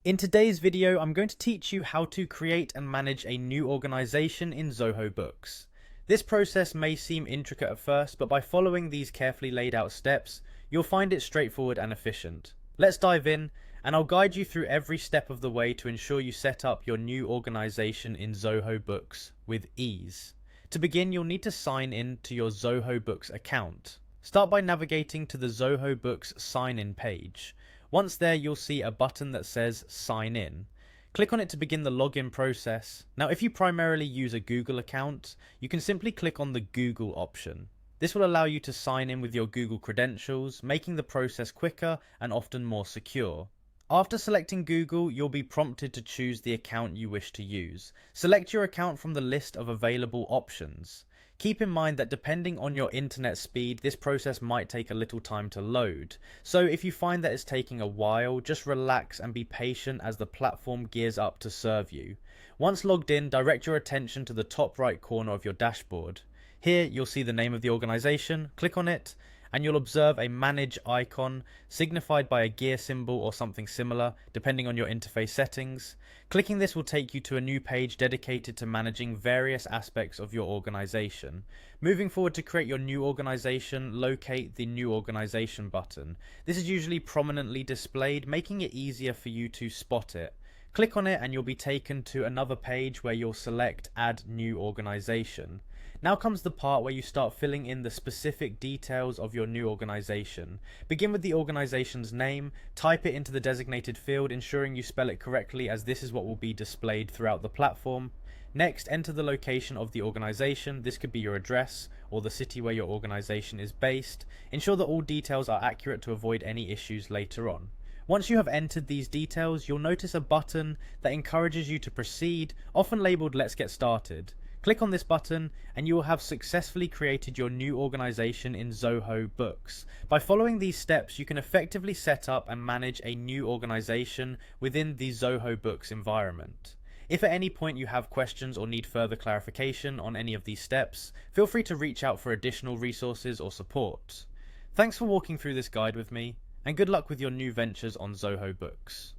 In today's video, I'm going to teach you how to create and manage a new organization in Zoho Books. This process may seem intricate at first, but by following these carefully laid out steps, you'll find it straightforward and efficient. Let's dive in, and I'll guide you through every step of the way to ensure you set up your new organization in Zoho Books with ease. To begin, you'll need to sign in to your Zoho Books account. Start by navigating to the Zoho Books sign-in page. Once there, you'll see a button that says Sign In. Click on it to begin the login process. Now, if you primarily use a Google account, you can simply click on the Google option. This will allow you to sign in with your Google credentials, making the process quicker and often more secure. After selecting Google, you'll be prompted to choose the account you wish to use. Select your account from the list of available options. Keep in mind that depending on your internet speed, this process might take a little time to load. So if you find that it's taking a while, just relax and be patient as the platform gears up to serve you. Once logged in, direct your attention to the top right corner of your dashboard. Here you'll see the name of the organization, click on it, and you'll observe a manage icon signified by a gear symbol or something similar, depending on your interface settings. Clicking this will take you to a new page dedicated to managing various aspects of your organization. Moving forward, to create your new organization, locate the new organization button. This is usually prominently displayed, making it easier for you to spot it. Click on it and you'll be taken to another page where you'll select Add New Organization. Now comes the part where you start filling in the specific details of your new organization. Begin with the organization's name, type it into the designated field, ensuring you spell it correctly, as this is what will be displayed throughout the platform. Next, enter the location of the organization. This could be your address or the city where your organization is based. Ensure that all details are accurate to avoid any issues later on. Once you have entered these details, you'll notice a button that encourages you to proceed, often labeled Let's Get Started. Click on this button and you will have successfully created your new organization in Zoho Books. By following these steps, you can effectively set up and manage a new organization within the Zoho Books environment. If at any point you have questions or need further clarification on any of these steps, feel free to reach out for additional resources or support. Thanks for walking through this guide with me, and good luck with your new ventures on Zoho Books.